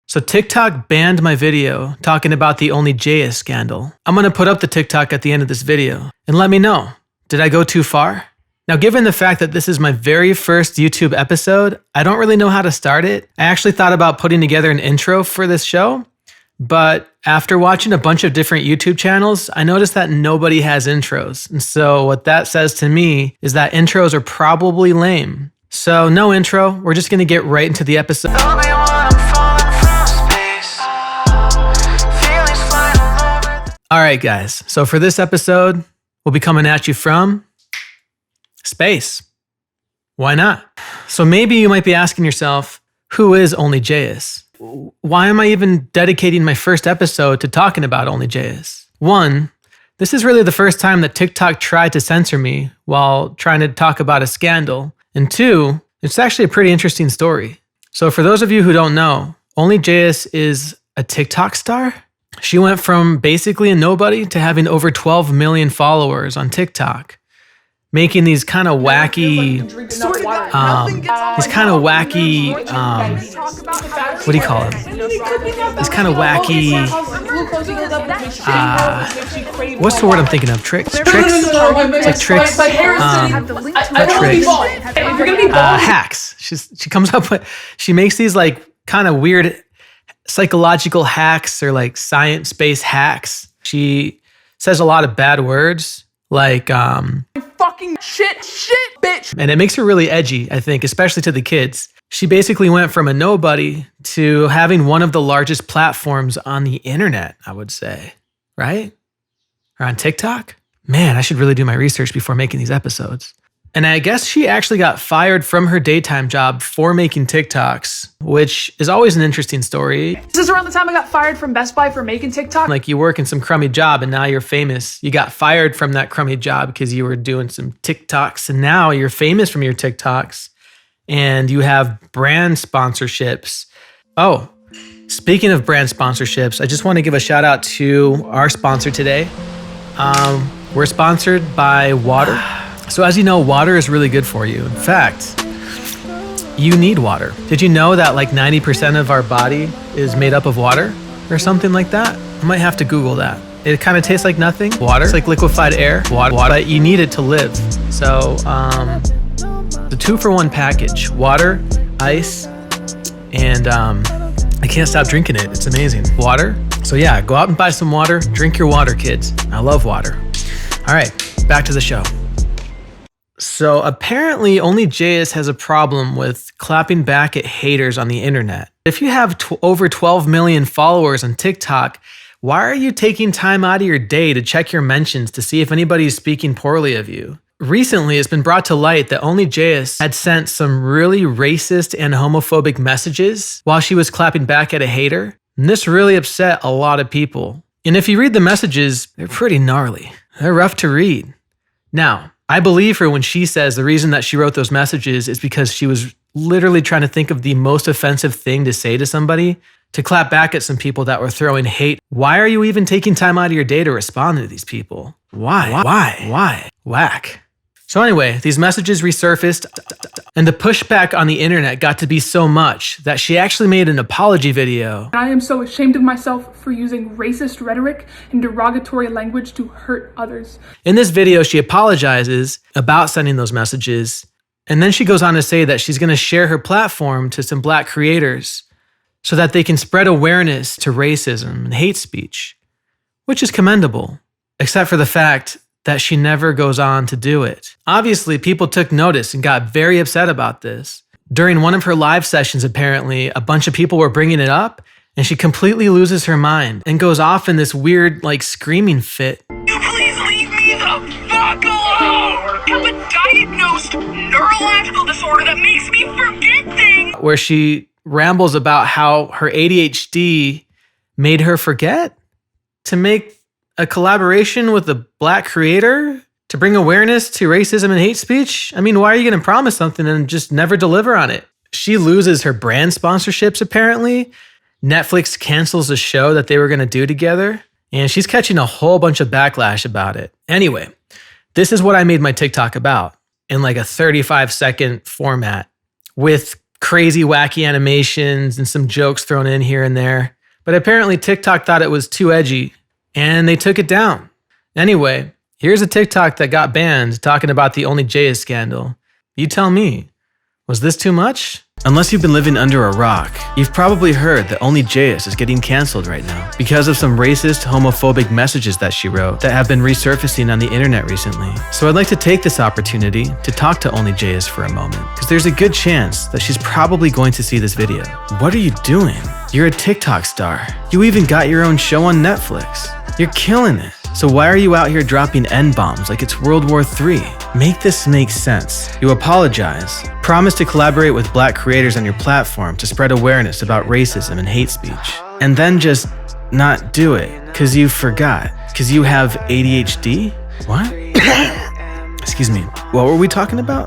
So TikTok banned my video talking about the Onlyjayus scandal. I'm gonna put up the TikTok at the end of this video and let me know, did I go too far? Now, given the fact that this is my very first YouTube episode, I don't really know how to start it. I actually thought about putting together an intro for this show, but after watching a bunch of different YouTube channels, I noticed that nobody has intros. And so what that says to me is that intros are probably lame. So no intro, we're just gonna get right into the episode. All right, guys. So for this episode, we'll be coming at you from space. Why not? So maybe you might be asking yourself, who is Onlyjayus? Why am I even dedicating my first episode to talking about Onlyjayus? One, this is really the first time that TikTok tried to censor me while trying to talk about a scandal. And two, it's actually a pretty interesting story. So for those of you who don't know, Onlyjayus is a TikTok star. She went from basically a nobody to having over 12 million followers on TikTok, making these kind of wacky, what do you call them? These kind of wacky, what's the word I'm thinking of? Tricks? It's like tricks, hacks. She comes up with, she makes these like kind of weird psychological hacks or like science-based hacks. She says a lot of bad words like fucking shit, bitch. And it makes her really edgy, I think, especially to the kids. She basically went from a nobody to having one of the largest platforms on the internet, I would say, right? Or on TikTok? Man, I should really do my research before making these episodes. And I guess she actually got fired from her daytime job for making TikToks, which is always an interesting story. This is around the time I got fired from Best Buy for making TikTok. Like you work in some crummy job and now you're famous. You got fired from that crummy job because you were doing some TikToks and now you're famous from your TikToks and you have brand sponsorships. Oh, speaking of brand sponsorships, I just want to give a shout out to our sponsor today. We're sponsored by water. So as you know, water is really good for you. In fact, you need water. Did you know that like 90% of our body is made up of water or something like that? I might have to Google that. It kind of tastes like nothing. Water, it's like liquefied air, water, but you need it to live. So the 2-for-1 package, water, ice, and I can't stop drinking it. It's amazing. Water. So yeah, go out and buy some water. Drink your water, kids. I love water. All right, back to the show. So apparently Onlyjayus has a problem with clapping back at haters on the internet. If you have over 12 million followers on TikTok, why are you taking time out of your day to check your mentions to see if anybody's speaking poorly of you? Recently, it's been brought to light that Onlyjayus had sent some really racist and homophobic messages while she was clapping back at a hater. And this really upset a lot of people. And if you read the messages, they're pretty gnarly. They're rough to read. Now, I believe her when she says the reason that she wrote those messages is because she was literally trying to think of the most offensive thing to say to somebody, to clap back at some people that were throwing hate. Why are you even taking time out of your day to respond to these people? Why? Whack. So anyway, these messages resurfaced and the pushback on the internet got to be so much that she actually made an apology video. I am so ashamed of myself for using racist rhetoric and derogatory language to hurt others. In this video, she apologizes about sending those messages. And then she goes on to say that she's going to share her platform to some Black creators so that they can spread awareness to racism and hate speech, which is commendable, except for the fact that she never goes on to do it. Obviously, people took notice and got very upset about this. During one of her live sessions, apparently, a bunch of people were bringing it up, and she completely loses her mind and goes off in this weird, like, screaming fit. Please leave me the fuck alone! I have a diagnosed neurological disorder that makes me forget things! Where she rambles about how her ADHD made her forget to make a collaboration with a Black creator to bring awareness to racism and hate speech? I mean, why are you going to promise something and just never deliver on it? She loses her brand sponsorships, apparently. Netflix cancels the show that they were going to do together, and she's catching a whole bunch of backlash about it. Anyway, this is what I made my TikTok about in like a 35-second format with crazy, wacky animations and some jokes thrown in here and there. But apparently TikTok thought it was too edgy and they took it down. Anyway, here's a TikTok that got banned talking about the Onlyjayus scandal. You tell me, was this too much? Unless you've been living under a rock, you've probably heard that Onlyjayus is getting canceled right now because of some racist, homophobic messages that she wrote that have been resurfacing on the internet recently. So I'd like to take this opportunity to talk to Onlyjayus for a moment, because there's a good chance that she's probably going to see this video. What are you doing? You're a TikTok star. You even got your own show on Netflix. You're killing it. So why are you out here dropping N-bombs like it's World War III? Make this make sense. You apologize, promise to collaborate with Black creators on your platform to spread awareness about racism and hate speech, and then just not do it because you forgot, because you have ADHD? What? Excuse me, what were we talking about?